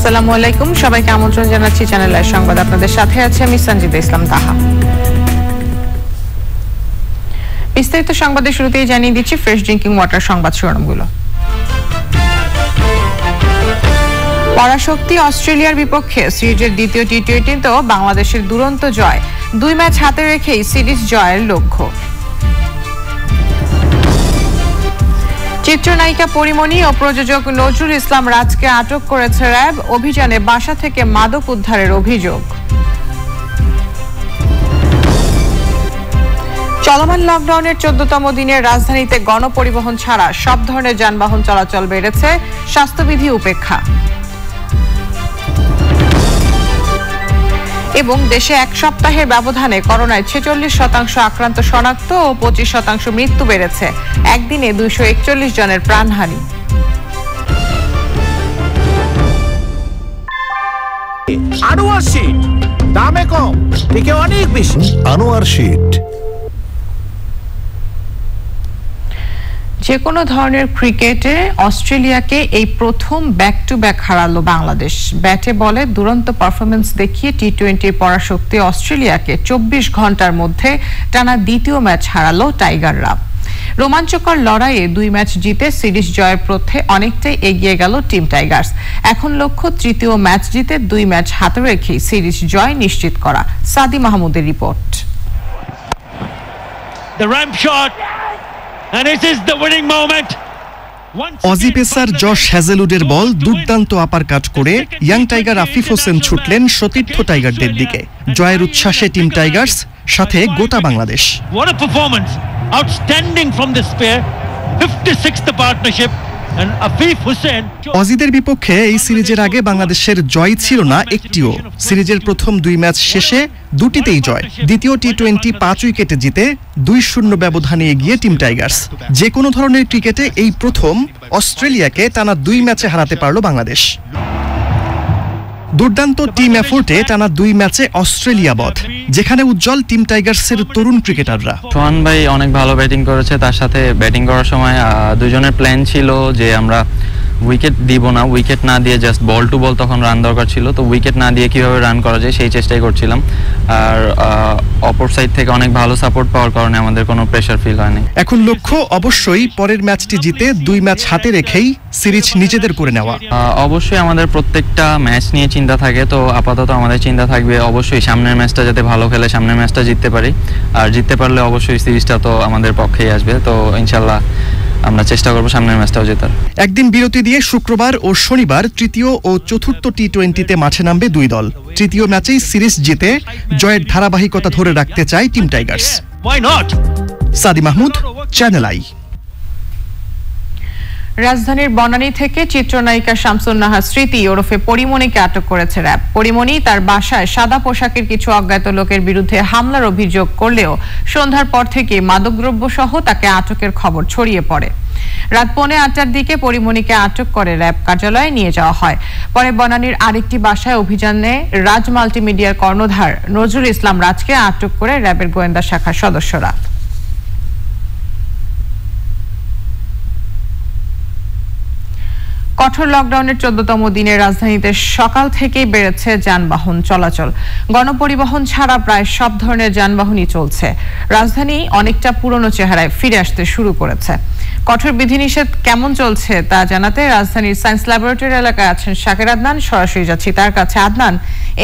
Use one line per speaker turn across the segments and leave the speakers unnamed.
আসসালামু আলাইকুম, সবাইকে আমন্ত্রণ জানাচ্ছি চ্যানেল আই সংবাদ। আপনাদের সাথে আছে আমি সঞ্জিদা ইসলাম তাহা। বিস্তারিত সংবাদের শুরুতেই জানিয়ে দিচ্ছি ফ্রেশ ড্রিঙ্কিং ওয়াটার সংবাদ শিরোনামগুলো। পরাশক্তি অস্ট্রেলিয়ার বিপক্ষে সিরিজের দ্বিতীয় টি-20তেও বাংলাদেশের দুরন্ত জয়, 2 ম্যাচ হাতে রেখেই সিরিজ জয়ের লক্ষ্য। চিত্রনায়িকা পরিমণি ও প্রযোজক নজরুল ইসলাম রাজকে আটক করেছে র্যাব, অভিযানে বাসা থেকে মাদক উদ্ধারের অভিযোগ। চলমান লকডাউনের 14তম দিনে রাজধানীতে গণপরিবহন ছাড়া সব ধরনের যানবাহন চলাচল বেড়েছে স্বাস্থ্যবিধি উপেক্ষা। এবং দেশে এক সপ্তাহের ব্যবধানে করোনায় 46% আক্রান্ত শনাক্ত ও 25% মৃত্যু বেড়েছে, একদিনে 241 জনের প্রাণহানি।
আনোয়ার শীট দামে কম, থেকে অনেক বেশি।
আনোয়ার শীট।
যে কোনো ধরনের ক্রিকেটে অস্ট্রেলিয়াকে এই প্রথম ব্যাক টু ব্যাক হারালো বাংলাদেশ। ব্যাটে বলে দুরন্ত পারফরমেন্স দেখিয়ে টি-20 পরাশক্তি অস্ট্রেলিয়াকে 24 ঘন্টার মধ্যে টানা দ্বিতীয় ম্যাচ হারালো টাইগাররা। রোমাঞ্চকর লড়াইয়ে 2 ম্যাচ জিতে সিরিজ জয়ের পথে অনেকটাই এগিয়ে গেল টিম টাইগার্স। এখন লক্ষ্য তৃতীয় ম্যাচ জিতে 2 ম্যাচ হাতে রেখেই সিরিজ জয় নিশ্চিত করা। সাদি মাহমুদের রিপোর্ট।
The ramp shot. And it is the winning moment.
Aussie pacer Josh হ্যাজেলউডের বল দুর্দান্ত আপার কাট করে ইয়াং টাইগার আফিফ হোসেন ছুটলেন সতীর্থ টাইগারদের দিকে। জয়ের উচ্ছ্বাসে টিম টাইগার্স, সাথে গোটা Bangladesh.
What a performance! Outstanding from this pair. 56th partnership. And Afif Hussain.
অজিদের বিপক্ষে এই সিরিজের আগে বাংলাদেশের জয় ছিল না একটিও। সিরিজের প্রথম 2 ম্যাচ শেষে দুটিতেই জয়। দ্বিতীয় টি-20 5 উইকেটে জিতে 2-0 ব্যবধানে এগিয়ে টিম টাইগার্স। যে কোনো ধরনের ক্রিকেটে এই প্রথম অস্ট্রেলিয়াকে টানা 2 ম্যাচে হারাতে পারল বাংলাদেশ। দুর্দান্ত টিম এফোর্টে টানা 2 ম্যাচে অস্ট্রেলিয়া বধ, যেখানে উজ্জ্বল টিম টাইগার্সের তরুণ ক্রিকেটাররা।
সোহান ভাই অনেক ভালো ব্যাটিং করেছে, তার সাথে ব্যাটিং করার সময় দুজনের প্ল্যান ছিল যে আমরা উইকেট দিব না, উইকেট না দিয়ে জাস্ট বল টু বল তখন রান দরকার ছিল, তো উইকেট না দিয়ে কিভাবে রান করা যায় সেই চেষ্টাই করছিলাম। আর অপর সাইড থেকে অনেক ভালো সাপোর্ট পাওয়ার কারণে আমাদের কোনো প্রেশার ফিল হয়নি।
এখন লক্ষ্য অবশ্যই পরের ম্যাচটি জিতে 2 ম্যাচ হাতে রেখেই সিরিজ নিজেদের করে নেওয়া।
অবশ্যই আমাদের প্রত্যেকটা ম্যাচ নিয়ে চিন্তা থাকে, তো আপাতত আমাদের চিন্তা থাকবে অবশ্যই সামনের ম্যাচটা যাতে ভালো খেলে সামনের ম্যাচটা জিততে পারি, আর জিততে পারলে অবশ্যই সিরিজটা তো আমাদের পক্ষেই আসবে। তো ইনশাল্লাহ আমরা চেষ্টা করব সামনের ম্যাচটাও জেতার।
একদিন বিরতি দিয়ে শুক্রবার ও শনিবার তৃতীয় ও চতুর্থ টি-20তে মাঠে নামবে 2 দল। তৃতীয় ম্যাচেই সিরিজ জিতে জয়ের ধারাবাহিকতা ধরে রাখতে চায় টিম টাইগার্স।
Why not?
সাদি মাহমুদ, চ্যানেল আই।
রাজধানীর বনানী থেকে চিত্রনায়িকা শামসুন নাহার স্মৃতি ওরফে পরিমণিকে আটক করেছে র্যাব। পরিমণি তার বাসায় সাদা পোশাকের কিছু অজ্ঞাত লোকের বিরুদ্ধে হামলার অভিযোগ করলেও সন্ধ্যার পর থেকে মাদকদ্রব্য সহ তাকে আটকের খবর ছড়িয়ে পড়ে। রাত 8:45টার দিকে পরিমণিকে আটক করে র্যাব কার্যালয়ে নিয়ে যাওয়া হয়। পরে বনানীর আরেকটি বাসায় অভিযানে রাজ মাল্টিমিডিয়ার কর্ণধার নজরুল ইসলাম রাজকে আটক করে র্যাবের গোয়েন্দা শাখার সদস্যরা। কঠোর লকডাউনের 14তম দিনে রাজধানীতে সকাল থেকেই বেড়েছে যানবাহন চলাচল। গণপরিবহন ছাড়া প্রায় সব ধরনের যানবাহনই চলছে। রাজধানী অনেকটা পুরনো চেহারায় ফিরে আসতে শুরু করেছে। কঠোর বিধিনিষেধ কেমন চলছে তা জানাতে রাজধানীর সায়েন্স ল্যাবরেটরি এলাকায় আছেন শাকির আদনান, সরাসরি যাচ্ছি তার কাছে। আদনান,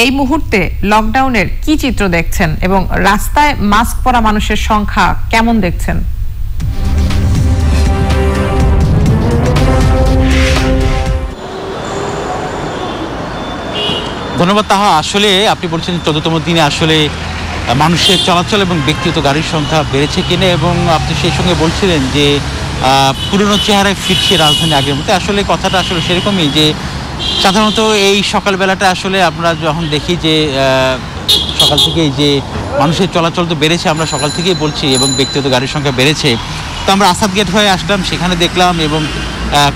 এই মুহূর্তে লকডাউনের কি চিত্র দেখছেন এবং রাস্তায় মাস্ক পরা মানুষের সংখ্যা কেমন দেখছেন?
ধন্যবাদ তাহা। আসলে আপনি বলছেন 14তম দিনে আসলে মানুষের চলাচল এবং ব্যক্তিগত গাড়ির সংখ্যা বেড়েছে কিনা, এবং আপনি সেই সঙ্গে বলছিলেন যে পুরনো চেহারায় ফিরছে রাজধানী আগের মতো। আসলে কথাটা আসলে সেরকমই যে সাধারণত এই সকালবেলাটা আসলে আমরা যখন দেখি যে সকাল থেকেই যে মানুষের চলাচল তো বেড়েছে, আমরা সকাল থেকেই বলছি, এবং ব্যক্তিগত গাড়ির সংখ্যা বেড়েছে। তো আমরা আসাদ গেট হয়ে আসলাম, সেখানে দেখলাম, এবং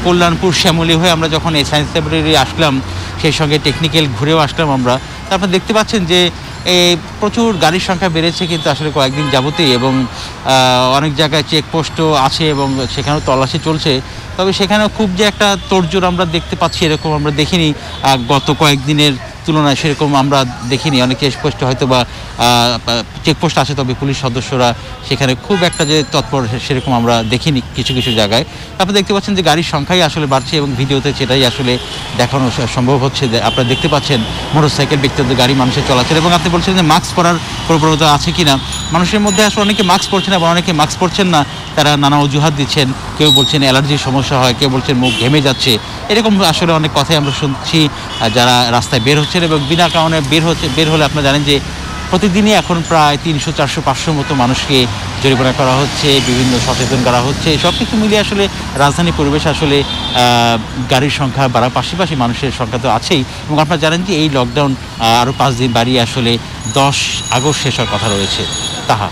কল্যাণপুর শ্যামলী হয়ে আমরা যখন এই সায়েন্স ল্যাবরেটরি আসলাম সেই সঙ্গে টেকনিক্যাল ঘুরেও আসলাম আমরা। তারপর দেখতে পাচ্ছেন যে প্রচুর গাড়ির সংখ্যা বেড়েছে কিন্তু আসলে কয়েকদিন যাবতেই, এবং অনেক জায়গায় চেকপোস্টও আছে এবং সেখানেও তল্লাশি চলছে। তবে সেখানেও খুব যে একটা তোড়জোড় আমরা দেখতে পাচ্ছি এরকম আমরা দেখিনি গত কয়েকদিনের তুলনায়, সেরকম আমরা দেখিনি। অনেক চেকপোস্ট হয়তো বা চেকপোস্ট আছে, তবে পুলিশ সদস্যরা সেখানে খুব একটা যে তৎপর সেরকম আমরা দেখিনি কিছু কিছু জায়গায়। আপনি দেখতে পাচ্ছেন যে গাড়ির সংখ্যাই আসলে বাড়ছে এবং ভিডিওতে সেটাই আসলে দেখানো সম্ভব হচ্ছে। যে আপনারা দেখতে পাচ্ছেন মোটরসাইকেল, ব্যক্তিগত গাড়ি, মানুষের চলাচল। এবং আপনি বলছেন যে মাস্ক পরার প্রবণতা আছে কিনা, মানুষের মধ্যে আসলে অনেকে মাস্ক পরছেন না, অনেকে মাস্ক পরছেন না, তারা নানা অজুহাত দিচ্ছেন। কেউ বলছেন অ্যালার্জির সমস্যা হয়, কেউ বলছেন মুখ ঘেমে যাচ্ছে, এরকম আসলে অনেক কথাই আমরা শুনছি যারা রাস্তায় বের হচ্ছেন। এবং বিনা কারণে বের হলে আপনারা জানেন যে প্রতিদিনই এখন প্রায় 300, 400, 500 মতো মানুষকে জরিমানা করা হচ্ছে, বিভিন্ন সচেতন করা হচ্ছে। সব কিছু মিলিয়ে আসলে রাজধানী পরিবেশ আসলে গাড়ির সংখ্যা বাড়ার পাশাপাশি মানুষের সংখ্যা তো আছেই। এবং আপনারা জানেন যে এই লকডাউন আরও 5 দিন বাড়িয়ে আসলে 10 আগস্ট শেষ হওয়ার কথা রয়েছে। তাহা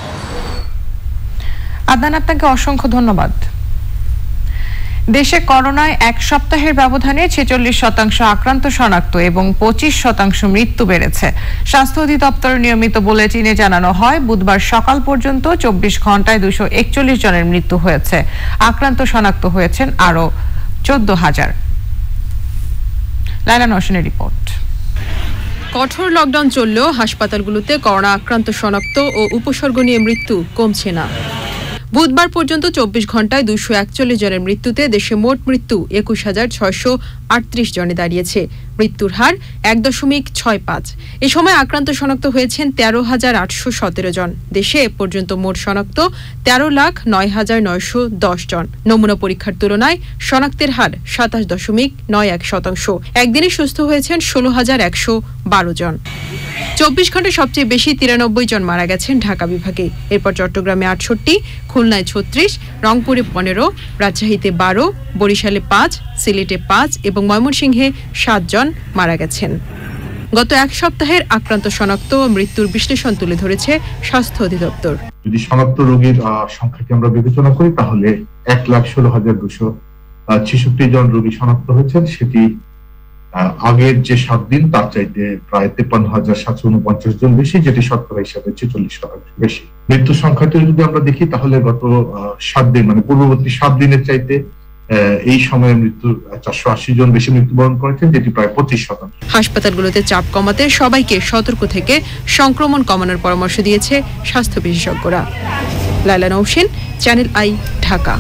আদনান, আপনাকে অসংখ্য ধন্যবাদ। দেশে করোনায় এক সপ্তাহের ব্যবধানে 46% আক্রান্ত শনাক্ত এবং 25% মৃত্যু বেড়েছে। স্বাস্থ্য অধিদপ্তর নিয়মিত বুলেটিনে জানানো হয়, বুধবার সকাল পর্যন্ত 24 ঘন্টায় 241 জনের মৃত্যু হয়েছে। আক্রান্ত শনাক্ত হয়েছেন আরো 14,000। লাইলা নওশিনের রিপোর্ট।
কঠোর লকডাউন চললেও হাসপাতালগুলোতে করোনা আক্রান্ত শনাক্ত ও উপসর্গ নিয়ে মৃত্যু কমছে না। বুধবার পর্যন্ত 24 ঘন্টায় 241 জনের মৃত্যুতে দেশে মোট মৃত্যু 21,638 জনে দাঁড়িয়েছে। মৃত্যুর হার 1.65। এ সময় আক্রান্ত শনাক্ত হয়েছেন 13,817 জন। দেশে এ পর্যন্ত মোট শনাক্ত 13,09,910 জন। নমুনা পরীক্ষার তুলনায় শনাক্তের হার 27.91%। একদিনে সুস্থ হয়েছেন 16,112 জন। 24 ঘন্টায় সবচেয়ে বেশি 93 জন মারা গেছেন ঢাকা বিভাগে। এরপর চট্টগ্রামে 68, খুলনায় 36, রংপুরে 15, রাজশাহীতে 12, বরিশালে 5, সিলেটে 5 এবং ময়মনসিংহে 7 জন মারা গেছেন। গত এক সপ্তাহের আক্রান্ত শনাক্ত ও মৃত্যুর বিশ্লেষণ তুলে ধরেছে স্বাস্থ্য অধিদপ্তর।
যদি শনাক্ত রোগীর সংখ্যাকে আমরা বিবেচনা করি তাহলে 1,16,266 জন রোগী শনাক্ত হয়েছেন। সেটি আগের যে 7 দিন তার চাইতে প্রায় 53,749 জন বেশি, যেটি শতকরা হিসাবে 46% বেশি। মৃত্যু সংখ্যাটি যদি আমরা দেখি তাহলে গত 7 দিন মানে পূর্ববর্তী 7 দিনের চাইতে এই সময়ে মৃত্যু 480 জন বেশি মৃত্যুবরণ করেছেন, যেটি প্রায় 25%।
হাসপাতালগুলোতে চাপ কমাতে সবাইকে সতর্ক থেকে সংক্রমণ কমানোর পরামর্শ দিয়েছে স্বাস্থ্য বিশেষজ্ঞরা। লাইলা নওশিন, চ্যানেল আই, ঢাকা।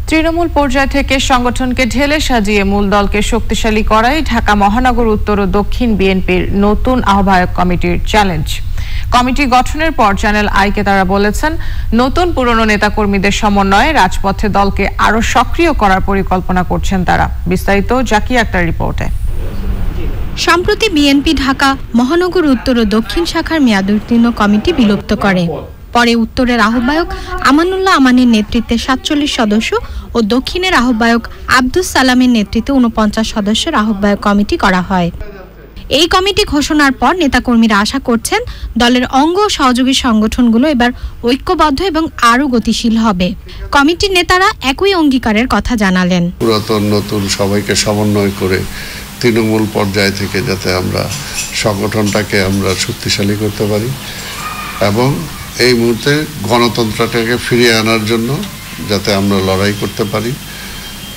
তৃণমূল পর্যায় থেকে সংগঠনকে ঢেলে সাজিয়ে মূল দলকে শক্তিশালী করাই ঢাকা মহানগর উত্তর ও দক্ষিণ বিএনপির নতুন আহ্বায়ক কমিটির চ্যালেঞ্জ। কমিটি গঠনের পর চ্যানেল আইকে তারা বলেছেন, নতুন পুরনো নেতাকর্মীদের সমন্বয়ে রাজপথে দলকে আরো সক্রিয় করার পরিকল্পনা করছেন তারা। বিস্তারিত জাকিয়া আক্তার রিপোর্টে।
সম্প্রতি বিএনপি ঢাকা মহানগর উত্তর ও দক্ষিণ শাখার মেয়াদোত্তীর্ণ কমিটি বিলুপ্ত করে। পরে উত্তরের আহ্বায়ক আমানুল্লাহ আমানের নেতৃত্বে 47 সদস্য ও দক্ষিণের আহ্বায়ক আব্দুস সালামের নেতৃত্বে 49 সদস্যের আহ্বায়ক কমিটি করা হয়। এই কমিটি ঘোষণার পর নেতাকর্মীরা আশা করছেন দলের অঙ্গ ও সহযোগী সংগঠনগুলো এবার ঐক্যবদ্ধ এবং আরও গতিশীল হবে। কমিটির নেতারা একই অঙ্গীকারের কথা জানালেন।
পুরাতন নতুন সবাইকে সমন্বয় করে তৃণমূল পর্যায় থেকে যাতে আমরা সংগঠনটাকে আমরা শক্তিশালী করতে পারি এবং এই মুহূর্তে গণতন্ত্রটাকে ফিরিয়ে আনার জন্য যাতে আমরা লড়াই করতে পারি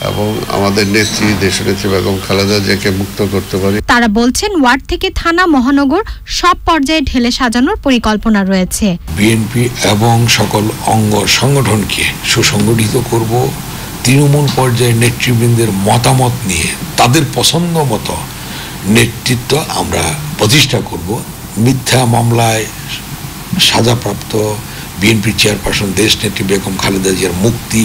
এবং আমাদের নেত্রী দেশনেত্রী বেগম খালেদা জিয়াকে মুক্ত করতে পারি।
তারা বলছেন ওয়ার্ড থেকে থানা মহানগর সব পর্যায়ে ঢেলে সাজানোর পরিকল্পনা রয়েছে।
বিএনপি এবং সকল অঙ্গ সংগঠনকে সুসংগঠিত করব, তৃণমূল পর্যায়ে নেতৃবৃন্দের মতামত নিয়ে তাদের পছন্দ মতো নেতৃত্ব আমরা প্রতিষ্ঠা করব। মিথ্যা মামলায় সাজাপ্রাপ্ত বিএনপি চেয়ারপারসন দেশনেত্রী বেগম খালেদা জিয়ার মুক্তি,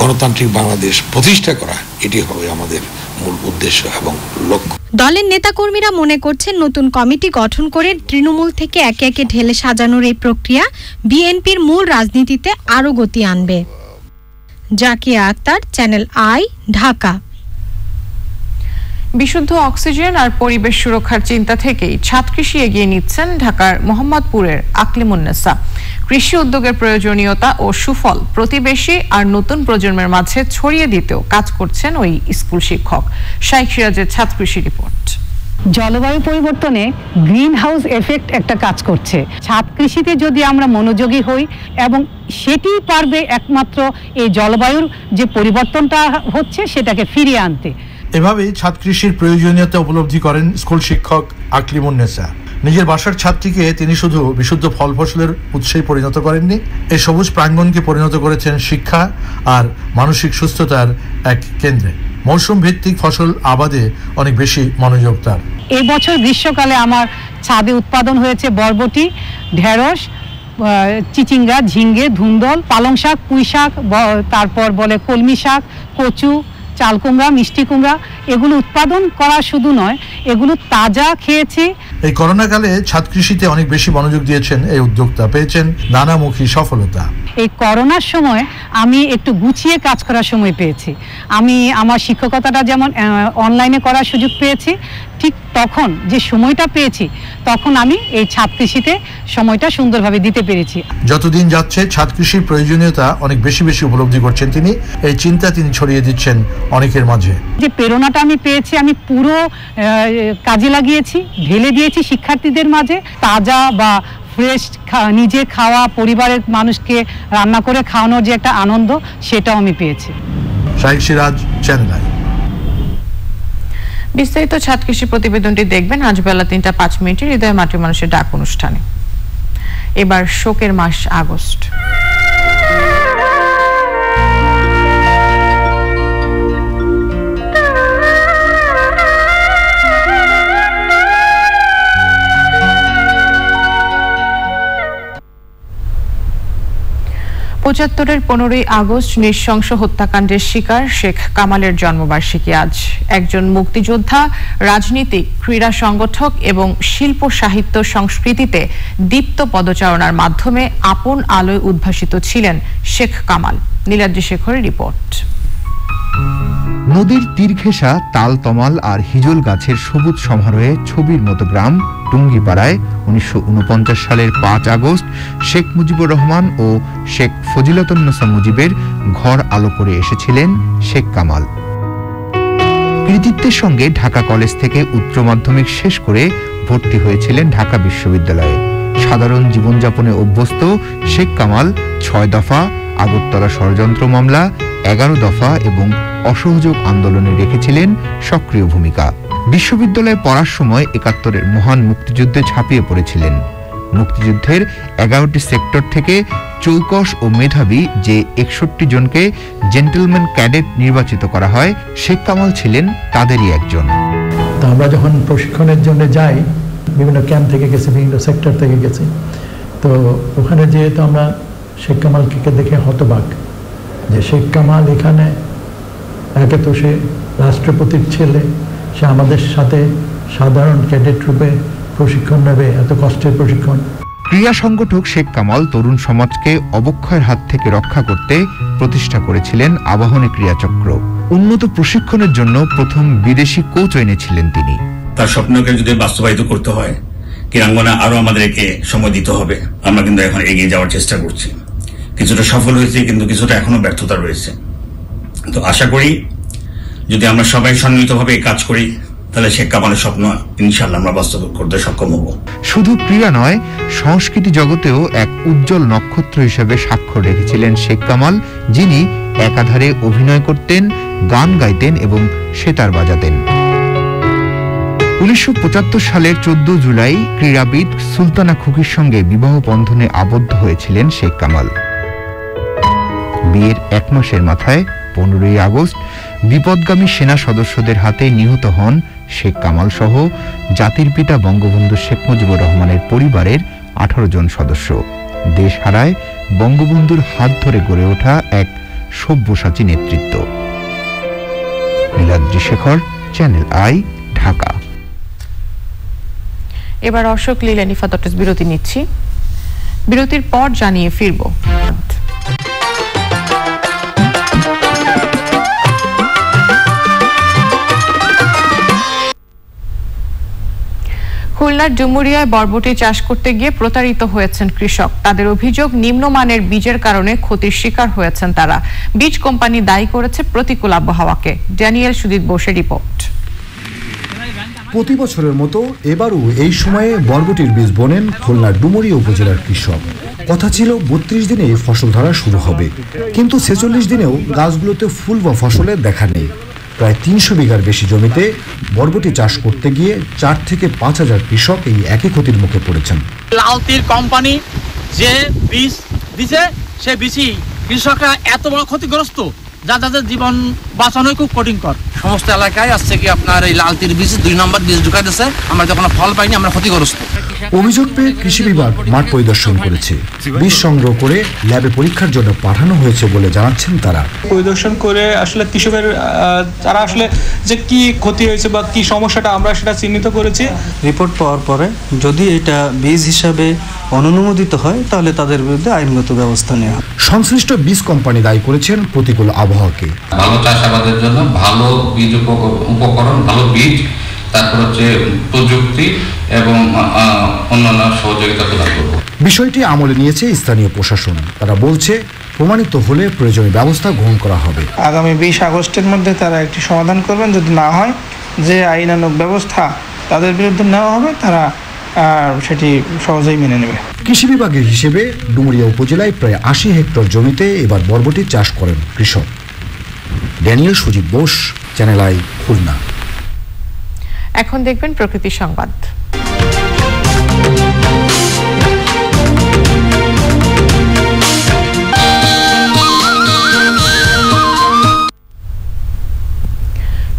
গণতান্ত্রিক বাংলাদেশ প্রতিষ্ঠা করা, এটি হবে আমাদের মূল উদ্দেশ্য এবং লক্ষ্য।
দলের নেতাকর্মীরা মনে করছেন নতুন কমিটি গঠন করে তৃণমূল থেকে একে একে ঢেলে সাজানোর এই প্রক্রিয়া বিএনপির মূল রাজনীতিতে আরও গতি আনবে। Zakia Akter, Channel I, Dhaka.
বিশুদ্ধ অক্সিজেন আর পরিবেশ সুরক্ষার চিন্তা থেকেই ছাদ কৃষি এগিয়ে নিচ্ছেন ঢাকার মোহাম্মদপুরের আকলিমুন্নেসা। কৃষি উদ্যোগের প্রয়োজনীয়তা ও সুফল প্রতিবেশী আর নতুন প্রজন্মের মাঝে ছড়িয়ে দিতেও কাজ করছেন ওই স্কুল শিক্ষক। শাইখ সিরাজের ছাদ কৃষি রিপোর্ট।
জলবায়ু পরিবর্তনে গ্রিন হাউস এফেক্ট একটা কাজ করছে। ছাদ কৃষিতে যদি আমরা মনোযোগী হই এবং সেটি পারবে একমাত্র এই জলবায়ুর যে পরিবর্তনটা হচ্ছে সেটাকে ফিরিয়ে আনতে।
এভাবেই ছাদ কৃষির প্রয়োজনীয়তা উপলব্ধি করেন স্কুল শিক্ষক আকলিমুন্নেসা। নিজের বাসার ছাদটিকে তিনি শুধু বিশুদ্ধ ফল ফসলের উৎসেই পরিণত করেননি, এই সবুজ প্রাঙ্গণকে পরিণত করেছেন শিক্ষা আর মানসিক সুস্থতার এক কেন্দ্রে। মৌসুম ভিত্তিক ফসল আবাদে অনেক বেশি মনোযোগ তার।
এই বছর গ্রীষ্মকালে আমার ছাদে উৎপাদন হয়েছে বরবটি, ঢেঁড়স, চিচিঙ্গা, ঝিঙ্গে, ধুন্দল, পালং শাক, পুঁই শাক, তারপর বলে কলমি শাক, কচু, চাল কুমড়া, মিষ্টি কুমড়া। এগুলো উৎপাদন করা শুধু নয়, এগুলো তাজা খেয়েছি।
এই করোনাকালে ছাদ কৃষিতে অনেক বেশি মনোযোগ দিয়েছেন এই উদ্যোক্তা, পেয়েছেন নানামুখী সফলতা।
এই করোনার সময় আমি একটু গুছিয়ে কাজ করার সময় পেয়েছি। আমি আমার শিক্ষকতাটা যেমন অনলাইনে করার সুযোগ পেয়েছি, ঠিক তখন যে সময়টা পেয়েছি তখন আমি এই ছাদ কৃষিতে সময়টা সুন্দরভাবে দিতে পেরেছি।
যতদিন যাচ্ছে ছাদ কৃষির প্রয়োজনীয়তা অনেক বেশি উপলব্ধি করছেন তিনি। এই চিন্তা তিনি ছড়িয়ে দিচ্ছেন অনেকের মাঝে।
যে প্রেরণাটা আমি পেয়েছি আমি পুরো কাজে লাগিয়েছি, ঢেলে দিয়েছি শিক্ষার্থীদের মাঝে। তাজা বা ফ্রেশ নিজে খাওয়া, পরিবারের মানুষকে রান্না করে খাওয়ানোর যে একটা আনন্দ, সেটাও আমি পেয়েছি।
Shahid Siraj, channel I.
বিস্তারিত ছাদ কৃষি প্রতিবেদনটি দেখবেন আজ বেলা 3:05 হৃদয় মাটির মানুষের ডাক অনুষ্ঠানে। এবার শোকের মাস আগস্ট। পঁচাত্তরের 15ই আগস্ট নৃশংস হত্যাকাণ্ডের শিকার শেখ কামালের জন্মবার্ষিকী আজ। একজন মুক্তিযোদ্ধা, রাজনীতিক, ক্রীড়া সংগঠক এবং শিল্প সাহিত্য সংস্কৃতিতে দীপ্ত পদচারণার মাধ্যমে আপন আলোয় উদ্ভাসিত ছিলেন শেখ কামাল। নীলাদ্রি শেখরের রিপোর্ট।
নদীর তীর ঘেঁষা তালতমাল আর হিজল গাছের সবুজ সমারোহে ছবির মতো গ্রাম টুঙ্গিপাড়ায় 1949 সালের 5 আগস্ট শেখ মুজিবুর রহমান ও শেখ ফজিলাতুন্নেসা মুজিবের ঘর আলো করে এসেছিলেন শেখ কামাল। কৃতিত্বের সঙ্গে ঢাকা কলেজ থেকে উচ্চ মাধ্যমিক শেষ করে ভর্তি হয়েছিলেন ঢাকা বিশ্ববিদ্যালয়ে। সাধারণ জীবনযাপনে অভ্যস্ত শেখ কামাল 6 দফা, আগরতলা ষড়যন্ত্র মামলা, 11 দফা এবং অসহযোগ আন্দোলনে রেখেছিলেন সক্রিয় ভূমিকা। বিশ্ববিদ্যালয়ে পড়ার সময় 71-এর মহান মুক্তিযুদ্ধে ঝাঁপিয়ে পড়েছিলেন। মুক্তিযুদ্ধের 11টি সেক্টর থেকে চৌকস ও মেধাবী যে 61 জনকে জেন্টলম্যান ক্যাডেট নির্বাচিত করা হয়, শেখ কামাল ছিলেন তাদেরই একজন।
তো আমরা যখন প্রশিক্ষণের জন্য যাই, বিভিন্ন ক্যাম্প থেকে গেছি, বিভিন্ন সেক্টর থেকে গেছি, তো ওখানে যেহেতু আমরা শেখ কামালকে দেখে হতবাক যে শেখ কামাল এখানে একে তো সে রাষ্ট্রপতির ছেলে, সে আমাদের সাথে সাধারণ ক্যাডেট রূপে প্রশিক্ষণ নেবে, এত কষ্টের প্রশিক্ষণ।
ক্রীড়া সংগঠক শেখ কামাল তরুণ সমাজকে অবক্ষয়ের হাত থেকে রক্ষা করতে প্রতিষ্ঠা করেছিলেন আবাহনী ক্রীড়াচক্র। উন্নত প্রশিক্ষণের জন্য প্রথম বিদেশি কোচ এনেছিলেন তিনি।
তার স্বপ্নকে যদি বাস্তবায়িত করতে হয়, ক্রীড়াঙ্গনে আরো আমাদেরকে সময় দিতে হবে। আমরা কিন্তু এখন এগিয়ে যাওয়ার চেষ্টা করছি। কিছুটা সফল হয়েছে, কিন্তু কিছুটা এখনো ব্যর্থতা রয়েছে। তো আশা করি যদি আমরা সবাই সম্মিলিতভাবে কাজ করি, তাহলে শেখ কামালের স্বপ্ন ইনশাআল্লাহ আমরা বাস্তব করতে সক্ষম হব।
শুধু ক্রীড়া নয়, সংস্কৃতি জগতেও এক উজ্জ্বল নক্ষত্র হিসেবে স্বাক্ষর রেখেছিলেন শেখ কামাল, যিনি একাধারে অভিনয় করতেন, গান গাইতেন এবং সেতার বাজাতেন। 1975 সালের 14 জুলাই ক্রীড়াবিদ সুলতানা খুকির সঙ্গে বিবাহ বন্ধনে আবদ্ধ হয়েছিলেন শেখ কামাল। বিয়ের 1 মাসের মাথায় 15ই আগস্ট বিপদগামী সেনা সদস্যদের হাতে নিহত হন শেখ কামাল সহ জাতির পিতা বঙ্গবন্ধু শেখ মুজিবুর রহমানের পরিবারের 18 জন সদস্য। দেশ হারায় বঙ্গবন্ধুর হাত ধরে গড়ে ওঠা এক সব্যসাচী নেতৃত্ব। Niladri Shekhar, channel I, Dhaka.
এবার অশোক লীলা নিফাতটেস বিরতি নিচ্ছি। বিরতির পর জানিয়ে ফিরব। খুলনার ডুমুরিয়ায় বরবটি চাষ করতে গিয়ে প্রতারিত হয়েছেন কৃষক। তাদের অভিযোগ, নিম্নমানের বীজের কারণে ক্ষতির শিকার হয়েছেন তারা। বীজ কোম্পানি দায়ী করেছে প্রতিকূল আবহাওয়াকে। ড্যানিয়েল সুদীপ বোসের রিপোর্ট।
প্রতি বছরের মতো এবারও এই সময়ে বরবটির বীজ বোনেন খুলনার ডুমুরিয়া উপজেলার কৃষক। কথা ছিল 32 দিনে ফসল ধরা শুরু হবে, কিন্তু 46 দিনেও গাছগুলোতে ফুল বা ফসলের দেখা নেই। প্রায় 300 বিঘার বেশি জমিতে বরবটি চাষ করতে গিয়ে 4 থেকে 5 হাজার কৃষক এই একই ক্ষতির মুখে পড়েছেন।
লাল তীর কোম্পানি যে বীজ দিছে সে বীজই কৃষকরা এত বড় ক্ষতিগ্রস্ত যা তাদের জীবন বাঁচানো খুব কঠিনকর।
সমস্ত এলাকায় আসছে কি আপনার এই লাল তীর বীজ 2 নম্বর বীজ ঢুকাই দিচ্ছে, আমরা যখন ফল পাইনি আমরা ক্ষতিগ্রস্ত।
অভিযোগ পেয়ে কৃষি বিভাগ মাঠ পরিদর্শন করেছে, বীজ সংগ্রহ করে ল্যাবে পরীক্ষার জন্য পাঠানো হয়েছে বলে জানাচ্ছেন তারা।
পরিদর্শন করে আসলে কৃষকের তারা আসলে যে কি ক্ষতি হয়েছে বা কি সমস্যাটা আমরা সেটা চিহ্নিত করেছি।
রিপোর্ট পাওয়ার পরে যদি এটা বীজ হিসাবে অনুমোদিত হয় তাহলে তাদের বিরুদ্ধে আইনগত ব্যবস্থা নেওয়া হবে।
সংশ্লিষ্ট বীজ কোম্পানি দায়ী করেছেন প্রতিকূল আবহাওয়াকে।
ভালো চাষাবাদের জন্য ভালো বীজ উপকরণ, ভালো বীজ, তারপর হচ্ছে প্রযুক্তি এবং অন্যান্য সহযোগিতা প্রদান করব।
বিষয়টি আমলে নিয়েছে স্থানীয় প্রশাসন। তারা বলছে প্রমাণিত হলে প্রয়োজনীয় ব্যবস্থা গ্রহণ করা হবে।
আগামী 20 আগস্টের মধ্যে তারা একটি সমাধান করবেন। যদি না হয় যে আইনানুগ ব্যবস্থা তাদের বিরুদ্ধে নেওয়া হবে তারা সেটি সহজেই মেনে নেবে।
কৃষি বিভাগের হিসেবে ডুমুরিয়া উপজেলায় প্রায় 80 হেক্টর জমিতে এবার বরবটি চাষ করেন কৃষক। Daniel Sujit Bose, channel I, Khulna.
এখন দেখবেন প্রকৃতি সংবাদ।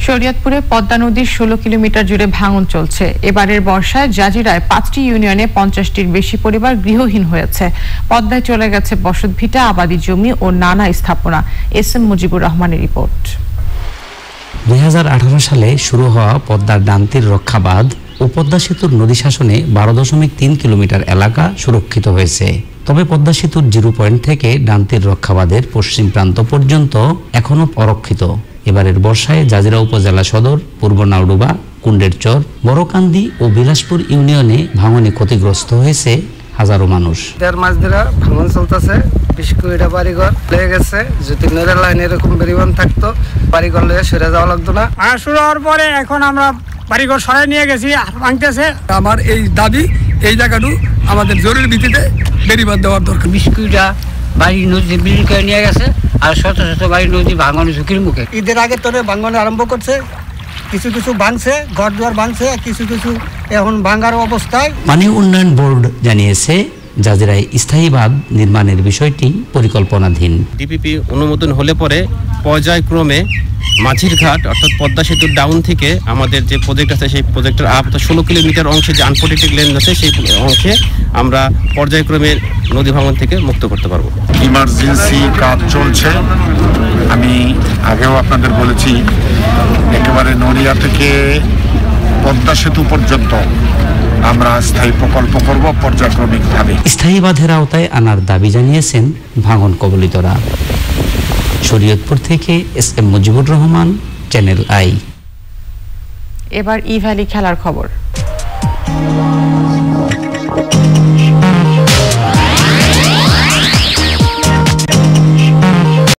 শরীয়তপুরে পদ্মা নদীর 16 কিলোমিটার জুড়ে ভাঙন চলছে। এবারের বর্ষায় জাজিরায় 5টি ইউনিয়নে 50টির বেশি পরিবার গৃহহীন হয়েছে। পদ্মায় চলে গেছে বসতভিটা, আবাদি জমি ও নানা স্থাপনা। এস এম মুজিবুর রহমানের রিপোর্ট।
2018 সালে শুরু হওয়া পদ্মার ডানতীর রক্ষা বাঁধ ও পদ্মা সেতুর নদী শাসনে 12.3 কিলোমিটার এলাকা সুরক্ষিত হয়েছে। তবে পদ্মা সেতুর 0 পয়েন্ট থেকে ডানতীর রক্ষা বাঁধের পশ্চিম প্রান্ত পর্যন্ত এখনো অরক্ষিত। এবারের বর্ষায় জাজিরা উপজেলা সদর, পূর্ব নাউডুবা, কুন্ডের চর, বড়কান্দি ও বিলাসপুর ইউনিয়নে ভাঙনে ক্ষতিগ্রস্ত হয়েছে হাজারো মানুষ।
দেড় মাস ধরে ভাঙন চলতেছে। 20 কোটি বাড়িঘর লেগে গেছে। যদি নেরের লাইন এরকম পরিমাণ থাকতো বাড়িঘর লেগে সরে যাওয়া লাগতো না।
আর শুরু হওয়ার পরে এখন আমরা বাড়িঘর সরাই নিয়ে গেছি, ভাঙতেছে।
আমার এই দাবি, এই জায়গাটু আমাদের জরুরি ভিত্তিতে বেরিবাদ দেওয়ার দরকার।
20 কোটিটা বাড়ি নদী বিলীন করে নিয়ে গেছে, আর শত শত বাড়ি নদী ভাঙন ঝুঁকির মুখে।
ঈদের আগে তোরে ভাঙন আরম্ভ করছে, কিছু কিছু ভাঙছে, ঘর দুয়ার ভাঙছে, কিছু কিছু এখন ভাঙার অবস্থায়।
পানি উন্নয়ন বোর্ড জানিয়েছে জাজিরায় স্থায়ী বাঁধ নির্মাণের বিষয়টি পরিকল্পনাধীন।
ডিপিপি অনুমোদন হলে পরে পর্যায়ক্রমে মাঝির ঘাট অর্থাৎ পদ্মা সেতুর ডাউন থেকে আমাদের যে প্রজেক্ট আছে সেই প্রজেক্টের আপ 16 কিলোমিটার অংশে যে আনপ্রোটেক্টেড ল্যান্ড আছে সেই অংশে আমরা পর্যায়ক্রমে নদী ভাঙন থেকে মুক্ত করতে পারবো।
ইমার্জেন্সি কাজ চলছে। আমি আগেও আপনাদের বলেছি একেবারে নড়িয়া থেকে পদ্মা সেতু পর্যন্ত আমরা স্থায়ী প্রকল্প করব পর্যায়ক্রমিকভাবে।
স্থায়ী বাঁধের আওতায় আনার দাবি জানিয়েছেন ভাঙন কবলিতরা। শরীয়তপুর থেকে S M Mujibur Rahman, Channel I.
এবার ই ভ্যালি খেলার খবর।